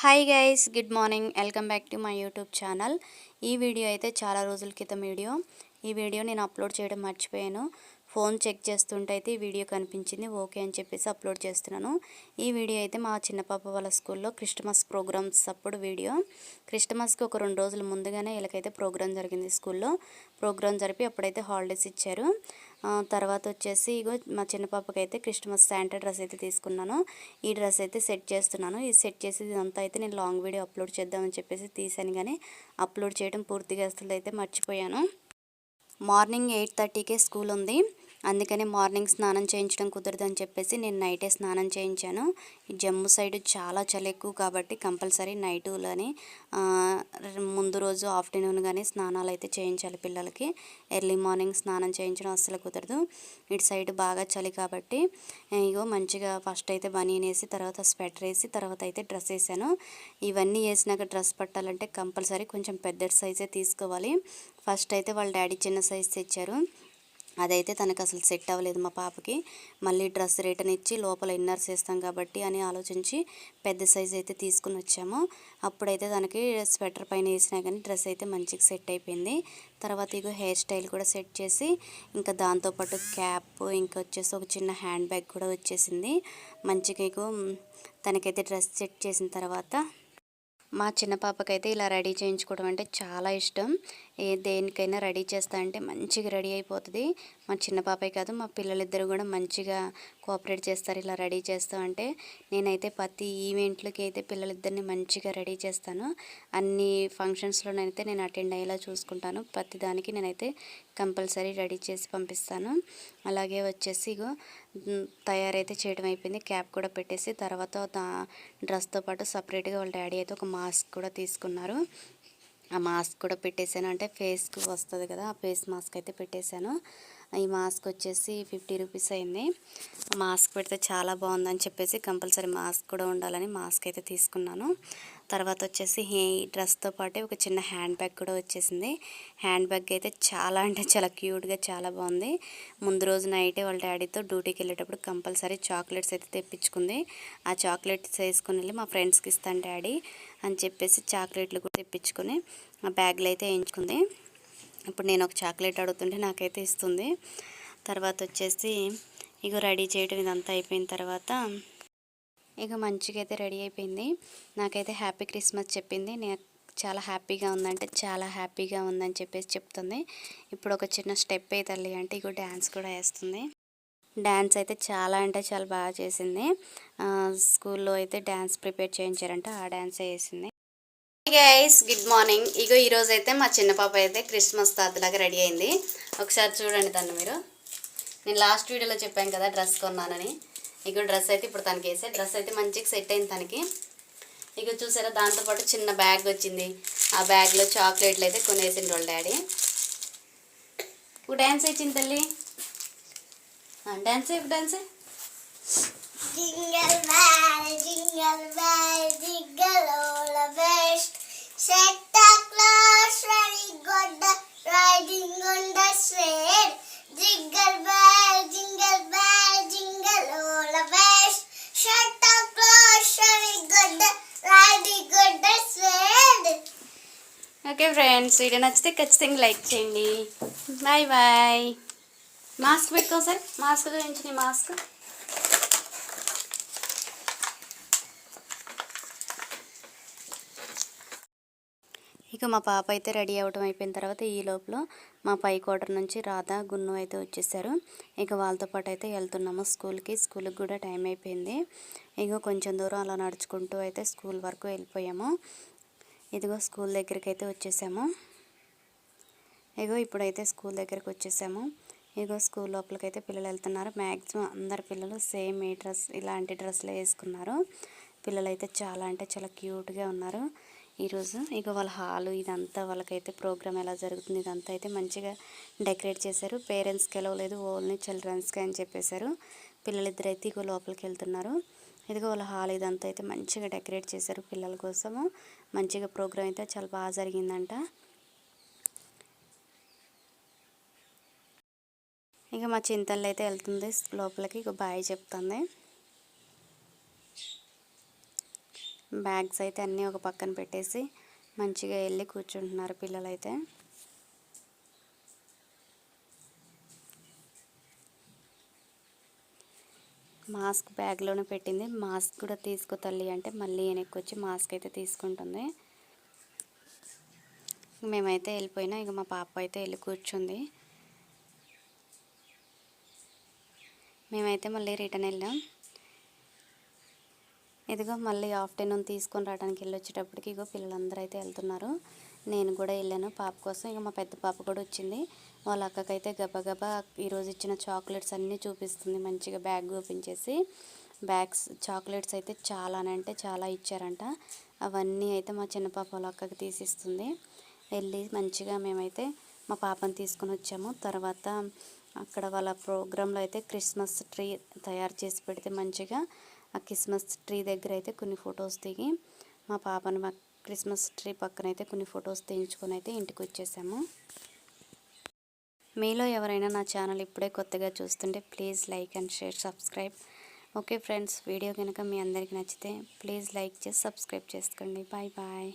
Hi guys, good morning. Welcome back to my YouTube channel. ఈ video అయితే చాలా రోజుల క్రితం ఈ వీడియో నేను అప్లోడ్ చేయడం మర్చిపోయాను. ఫోన్ చెక్ చేస్తుంటే అయితే ఈ వీడియో కనిపించింది. ఓకే అని చెప్పేసి అప్లోడ్ చేస్తున్నాను. ఈ వీడియో అయితే మా చిన్న పాప వాళ్ళ స్కూల్లో క్రిస్టమస్ ప్రోగ్రామ్స్ అప్పుడు వీడియో. క్రిస్టమస్కి ఒక 2 రోజుల ముందుగానే వీళ్ళకైతే ప్రోగ్రామ్ జరిగింది. స్కూల్లో ప్రోగ్రామ్ జరిపి అప్పుడైతే హాలిడేస్ ఇచ్చారు. తర్వాత వచ్చేసి ఇగో మా చిన్న పాపకైతే క్రిస్టమస్ శాంటా డ్రెస్ అయితే తీసుకున్నాను. ఈ డ్రెస్ అయితే సెట్ చేస్తున్నాను. ఇది సెట్ చేసి ఇదంతా అయితే నేను లాంగ్ వీడియో అప్లోడ్ చేద్దామని చెప్పేసి తీసాను, కానీ అప్లోడ్ చేయడం పూర్తిగా అసలు అయితే మర్చిపోయాను. మార్నింగ్ 8:30కే స్కూల్ ఉంది, అందుకని మార్నింగ్ స్నానం చేయించడం కుదరదని చెప్పేసి నేను నైటే స్నానం చేయించాను. ఈ జమ్మూ సైడ్ చాలా చలి ఎక్కువ కాబట్టి కంపల్సరీ నైటులని ముందు రోజు ఆఫ్టర్నూన్ కానీ స్నానాలు అయితే చేయించాలి పిల్లలకి. ఎర్లీ మార్నింగ్ స్నానం చేయించడం అస్సలు కుదరదు. ఇటు సైడ్ బాగా చలి కాబట్టి ఇగో మంచిగా ఫస్ట్ అయితే బనీన్ వేసి, తర్వాత స్వెటర్ వేసి, తర్వాత అయితే డ్రెస్ వేసాను. ఇవన్నీ వేసినాక డ్రెస్ పట్టాలంటే కంపల్సరీ కొంచెం పెద్ద సైజే తీసుకోవాలి. ఫస్ట్ అయితే వాళ్ళ డాడీ చిన్న సైజ్ తెచ్చారు, అదైతే తనకు అసలు సెట్ అవ్వలేదు మా పాపకి. మళ్ళీ డ్రెస్ రిటర్న్ ఇచ్చి లోపల ఇన్నర్స్ వేస్తాం కాబట్టి అని ఆలోచించి పెద్ద సైజ్ అయితే తీసుకుని వచ్చాము. అప్పుడైతే తనకి స్వెటర్ పైన వేసినా కానీ డ్రెస్ అయితే మంచిగా సెట్ అయిపోయింది. తర్వాత ఇగో హెయిర్ స్టైల్ కూడా సెట్ చేసి, ఇంకా దాంతోపాటు క్యాప్, ఇంకా వచ్చేసి ఒక చిన్న హ్యాండ్ బ్యాగ్ కూడా వచ్చేసింది. మంచిగా ఇగో తనకైతే డ్రెస్ సెట్ చేసిన తర్వాత మా చిన్న పాపకైతే ఇలా రెడీ చేయించుకోవడం అంటే చాలా ఇష్టం. దేనికైనా రెడీ చేస్తా అంటే మంచిగా రెడీ అయిపోతుంది. మా చిన్న పాపే కాదు, మా పిల్లలిద్దరు కూడా మంచిగా కోఆపరేట్ చేస్తారు ఇలా రెడీ చేస్తా అంటే. నేనైతే ప్రతి ఈవెంట్లకి అయితే పిల్లలిద్దరిని మంచిగా రెడీ చేస్తాను. అన్ని ఫంక్షన్స్లోనైతే నేను అటెండ్ అయ్యేలా చూసుకుంటాను. ప్రతి దానికి నేనైతే కంపల్సరీ రెడీ చేసి పంపిస్తాను. అలాగే వచ్చేసి ఇగో తయారైతే చేయడం అయిపోయింది. క్యాప్ కూడా పెట్టేసి తర్వాత డ్రెస్తో పాటు సపరేట్గా వాళ్ళ డాడీ అయితే ఒక మాస్క్ కూడా తీసుకున్నారు. ఆ మాస్క్ కూడా పెట్టేశాను, అంటే ఫేస్కి వస్తుంది కదా, ఆ ఫేస్ మాస్క్ అయితే పెట్టేశాను. ఈ మాస్క్ వచ్చేసి 50 రూపీస్ అయింది. మాస్క్ పెడితే చాలా బాగుందని చెప్పేసి కంపల్సరీ మాస్క్ కూడా ఉండాలని మాస్క్ అయితే తీసుకున్నాను. తర్వాత వచ్చేసి ఈ డ్రెస్తో పాటే ఒక చిన్న హ్యాండ్ బ్యాగ్ కూడా వచ్చేసింది. హ్యాండ్ బ్యాగ్ అయితే చాలా అంటే చాలా క్యూట్గా చాలా బాగుంది. ముందు రోజు నైటే వాళ్ళ డాడీతో డ్యూటీకి వెళ్ళేటప్పుడు కంపల్సరీ చాక్లెట్స్ అయితే తెప్పించుకుంది. ఆ చాక్లెట్స్ వేసుకుని వెళ్ళి మా ఫ్రెండ్స్కి ఇస్తాను డాడీ అని చెప్పేసి చాక్లెట్లు కూడా తెప్పించుకొని ఆ బ్యాగ్లో అయితే వేయించుకుంది. ఇప్పుడు నేను ఒక చాక్లెట్ అడుగుతుంటే నాకైతే ఇస్తుంది. తర్వాత వచ్చేసి ఇక రెడీ చేయడం ఇదంతా అయిపోయిన తర్వాత ఇక మంచిగా అయితే రెడీ అయిపోయింది. నాకైతే హ్యాపీ క్రిస్మస్ చెప్పింది. నేను చాలా హ్యాపీగా ఉందంటే చాలా హ్యాపీగా ఉందని చెప్పేసి చెప్తుంది. ఇప్పుడు ఒక చిన్న స్టెప్ అయితే తల్లి అంటే ఇక డ్యాన్స్ కూడా వేస్తుంది. డ్యాన్స్ అయితే చాలా అంటే చాలా బాగా చేసింది. స్కూల్లో అయితే డ్యాన్స్ ప్రిపేర్ చేయించారంట, ఆ డ్యాన్సే వేసింది. Guys, good morning. ఇగో ఈరోజు అయితే మా చిన్న పాప అయితే క్రిస్మస్ తాతలాగా రెడీ అయింది. ఒకసారి చూడండి తను మీరు. నేను లాస్ట్ వీడియోలో చెప్పాను కదా డ్రెస్ కొన్నానని. ఇగో డ్రెస్ అయితే ఇప్పుడు తనకి వేసే డ్రెస్ అయితే మంచిగా సెట్ అయింది తనకి. ఇక చూసారా, దాంతోపాటు చిన్న బ్యాగ్ వచ్చింది. ఆ బ్యాగ్లో చాక్లెట్లు అయితే కొనేసిండు వాళ్ళ డాడీ. డ్యాన్స్ ఇచ్చింది తల్లి, dance dance. Jingle bell, jingle bell, jingle all the best. Santa Claus very good, riding on the sled. Jingle bell, jingle all the best. Santa Claus very good, riding on the sled. Okay friends, video నచ్చితే ఖచ్చితంగా like చేయండి. Bye bye. Mask పెట్టుకో sir, mask చూపించి నీ mask. ఇక మా పాప అయితే రెడీ అవ్వడం అయిపోయిన తర్వాత ఈ లోపల మా పై క్వార్టర్ నుంచి రాధా, గున్ను అయితే వచ్చేసారు. ఇక వాళ్ళతో పాటు అయితే వెళ్తున్నాము స్కూల్కి కూడా టైం అయిపోయింది. ఇక కొంచెం దూరం అలా నడుచుకుంటూ అయితే స్కూల్ వరకు వెళ్ళిపోయాము. ఇదిగో స్కూల్ దగ్గరికి అయితే వచ్చేసాము. ఇగో ఇప్పుడైతే స్కూల్ దగ్గరికి వచ్చేసాము. ఇగో స్కూల్ లోపలికి అయితే పిల్లలు వెళ్తున్నారు. మ్యాక్సిమం అందరు పిల్లలు సేమ్ ఈ డ్రెస్, ఇలాంటి డ్రెస్సులు వేసుకున్నారు. పిల్లలు అయితే చాలా అంటే చాలా క్యూట్గా ఉన్నారు ఈరోజు. ఇక వాళ్ళ హాలు ఇదంతా వాళ్ళకైతే ప్రోగ్రామ్ ఎలా జరుగుతుంది ఇదంతా అయితే మంచిగా డెకరేట్ చేశారు. పేరెంట్స్కి వెళ్ళలేదు, ఓన్లీ చిల్డ్రన్స్కి అని చెప్పేశారు. పిల్లలిద్దరు అయితే ఇగో లోపలికి వెళ్తున్నారు. ఇదిగో వాళ్ళ హాల్ ఇదంతా అయితే మంచిగా డెకరేట్ చేశారు పిల్లల కోసము. మంచిగా ప్రోగ్రామ్ అయితే చాలా బాగా జరిగిందంట. ఇక మా చింతల్లో అయితే వెళ్తుంది లోపలికి, ఇక బాయ్ చెప్తుంది. బ్యాగ్స్ అయితే అన్నీ ఒక పక్కన పెట్టేసి మంచిగా వెళ్ళి కూర్చుంటున్నారు పిల్లలైతే. మాస్క్ బ్యాగ్లోనే పెట్టింది. మాస్క్ కూడా తీసుకో తల్లి అంటే మళ్ళీ వెనక్కి వచ్చి మాస్క్ అయితే తీసుకుంటుంది. మేమైతే వెళ్ళిపోయినా ఇక మా పాప అయితే వెళ్ళి కూర్చుంది. మేమైతే మళ్ళీ రిటర్న్ వెళ్ళాం. ఇదిగో మళ్ళీ ఆఫ్టర్నూన్ తీసుకొని రావడానికి వెళ్ళొచ్చేటప్పటికి ఇగో పిల్లలందరూ అయితే వెళ్తున్నారు. నేను కూడా వెళ్ళాను పాప కోసం. ఇక మా పెద్ద పాప కూడా వచ్చింది. వాళ్ళ అక్కకైతే గబగబా ఈరోజు ఇచ్చిన చాక్లెట్స్ అన్నీ చూపిస్తుంది. మంచిగా బ్యాగ్ ఓపెన్ చేసి చాక్లెట్స్ అయితే అంటే చాలా ఇచ్చారంట. అవన్నీ అయితే మా చిన్న పాప వాళ్ళ అక్కకి తీసిస్తుంది. వెళ్ళి మంచిగా మేమైతే మా పాపను తీసుకొని వచ్చాము. తర్వాత అక్కడ వాళ్ళ ప్రోగ్రాంలో అయితే క్రిస్మస్ ట్రీ తయారు చేసి పెడితే మంచిగా ఆ క్రిస్మస్ ట్రీ దగ్గర అయితే కొన్ని ఫొటోస్ దిగి మా పాపను క్రిస్మస్ ట్రీ పక్కన అయితే కొన్ని ఫొటోస్ తీయించుకొని అయితే ఇంటికి వచ్చేసాము. మీలో ఎవరైనా నా ఛానల్ ఇప్పుడే కొత్తగా చూస్తుంటే please like and share subscribe. Okay friends, video కనుక మీ అందరికీ నచ్చితే ప్లీజ్ లైక్ చేసి సబ్స్క్రైబ్ చేసుకోండి. Bye bye.